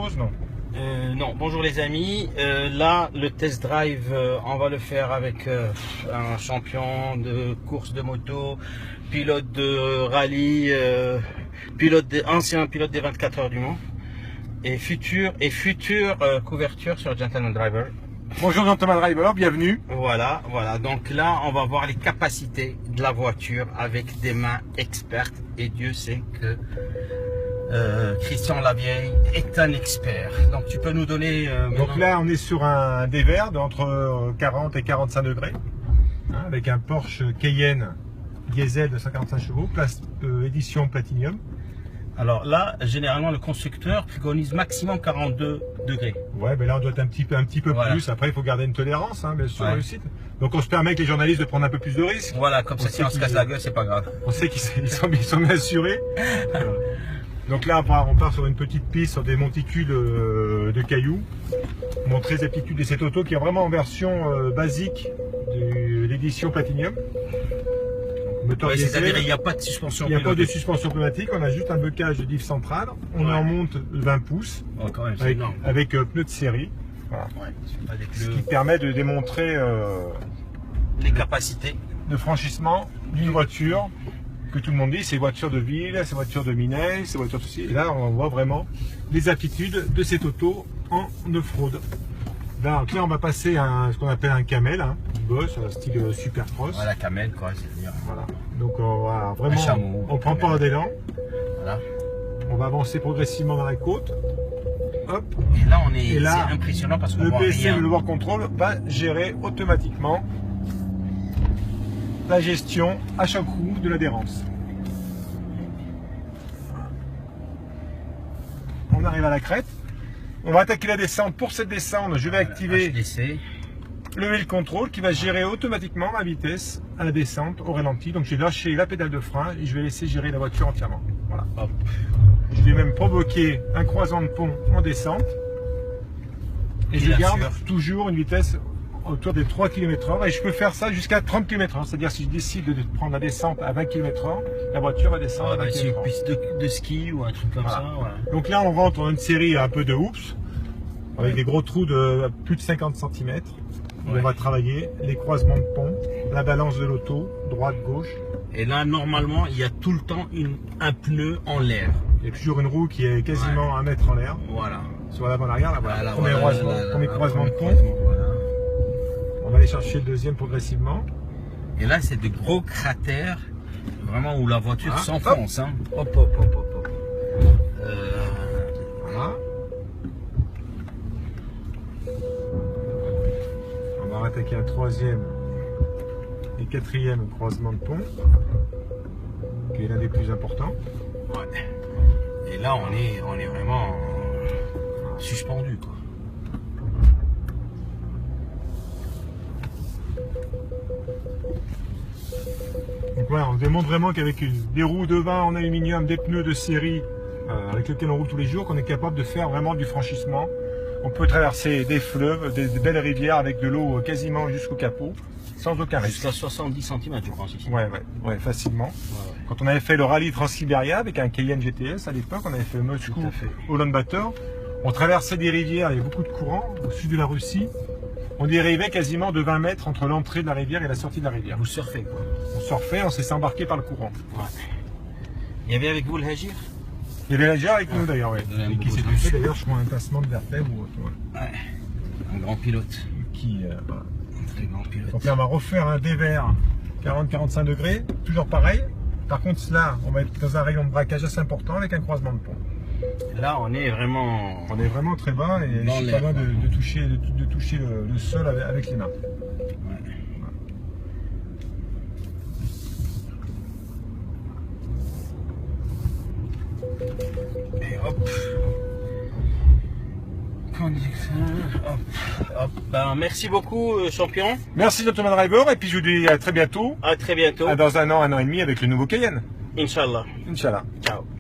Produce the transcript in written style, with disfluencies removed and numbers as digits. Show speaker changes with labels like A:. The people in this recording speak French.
A: chose, non?
B: Non, bonjour les amis. Là, le test drive, on va le faire avec un champion de course de moto, pilote de rallye, ancien pilote des 24 heures du Mans et future couverture sur Gentleman Driver.
A: Bonjour Gentleman Driver, bienvenue.
B: Voilà. Donc là, on va voir les capacités de la voiture avec des mains expertes. Et Dieu sait que Christian Lavieille est un expert. Donc tu peux nous donner...
A: Donc là, on est sur un dévers d'entre 40 et 45 degrés, hein, avec un Porsche Cayenne diesel de 145 chevaux, édition Platinum.
B: Alors là, généralement, le constructeur préconise maximum 42 degrés.
A: Ouais, mais là, on doit être un petit peu
B: voilà.
A: plus. Après, il faut garder une tolérance, hein, bien sûr, le site. Donc, on se permet avec les journalistes de prendre un peu plus de risques.
B: Voilà, comme ça, si on se casse la gueule, c'est pas grave.
A: On sait qu'ils sont bien assurés. Donc là, on part sur une petite piste, sur des monticules de cailloux. Montrer les aptitudes de cette auto qui est vraiment en version basique de l'édition Platinum.
B: Ouais, c'est-à-dire il n'y a pas de suspension.
A: Il n'y a pas de suspension pneumatique, on a juste un blocage de diff central. On en monte 20 pouces
B: quand même,
A: avec pneus de série. Voilà. Ce qui permet de démontrer
B: les capacités
A: de franchissement d'une voiture que tout le monde dit, c'est voiture de ville, c'est voiture de Minet, c'est voiture de ceci. Et là, on voit vraiment les aptitudes de cette auto en off-road. Donc là, on va passer à ce qu'on appelle un camel, hein, boss, style supercross.
B: Voilà, camel, quoi, c'est-à-dire.
A: Voilà. Donc on va vraiment, on prend pas d'élan.
B: Voilà.
A: On va avancer progressivement dans la côte. Hop.
B: Et là, c'est impressionnant parce qu'on
A: le
B: voit
A: PSM,
B: rien.
A: le Lower Control, va gérer automatiquement la gestion à chaque roue de l'adhérence. On arrive à la crête. On va attaquer la descente. Pour cette descente, je vais activer le wheel control qui va gérer automatiquement ma vitesse à la descente au ralenti. Donc j'ai lâché la pédale de frein et je vais laisser gérer la voiture entièrement. Voilà. Hop. Je vais même provoquer un croisement de pont en descente. Et je garde toujours une vitesse autour des 3 km/h et je peux faire ça jusqu'à 30 km/h. C'est-à-dire si je décide de prendre la descente à 20 km/h, la voiture va descendre à 20 km/h.
B: C'est une piste de ski ou un truc comme ça. Voilà.
A: Donc là on rentre dans une série un peu de hoops avec des gros trous de plus de 50 cm. On va travailler les croisements de pont, la balance de l'auto, droite-gauche.
B: Et là normalement il y a tout le temps un pneu en l'air.
A: Il y a toujours une roue qui est quasiment 1 mètre en l'air.
B: Voilà.
A: Sur l'avant-arrière, là, voilà. Premier croisement de pont.
B: Voilà.
A: On va aller chercher le deuxième progressivement.
B: Et là, c'est de gros cratères, vraiment où la voiture s'enfonce. Hein. Hop.
A: Voilà. On va attaquer un troisième et quatrième croisement de pont, qui est l'un des plus importants.
B: Ouais. Et là, on est vraiment suspendu, quoi.
A: Donc voilà, on démontre vraiment qu'avec des roues devant en aluminium, des pneus de série avec lesquels on roule tous les jours, qu'on est capable de faire vraiment du franchissement. On peut traverser des fleuves, des belles rivières avec de l'eau quasiment jusqu'au capot, sans aucun risque.
B: Jusqu'à 70 cm, je pense ici.
A: Ouais, facilement. Quand on avait fait le rallye Transsibéria avec un Cayenne GTS à l'époque, on avait fait Moscou, Ulaanbaatar, on traversait des rivières, il y avait beaucoup de courants au sud de la Russie. On dérivait quasiment de 20 mètres entre l'entrée de la rivière et la sortie de la rivière.
B: Vous surfez, quoi.
A: On surfait, on s'est embarqué par le courant.
B: Ouais. Il y avait avec vous le Hagir?
A: Il y avait l'Hagir avec nous d'ailleurs, ouais. Et qui s'est fait d'ailleurs, je crois, un tassement de vertèbre ou autre.
B: Ouais. Un grand pilote.
A: Voilà.
B: Un très grand pilote.
A: Donc là, on va refaire un dévers 40-45 degrés, toujours pareil. Par contre, là, on va être dans un rayon de braquage assez important avec un croisement de pont.
B: Là, on est vraiment
A: très bas et je suis pas loin de toucher le sol avec les mains.
B: Ouais. Et hop. Ben, merci beaucoup, champion.
A: Merci Gentleman Driver et puis je vous dis à très bientôt.
B: À très bientôt.
A: Dans un an et demi avec le nouveau Cayenne.
B: Inch'Allah.
A: Inch'Allah.
B: Ciao.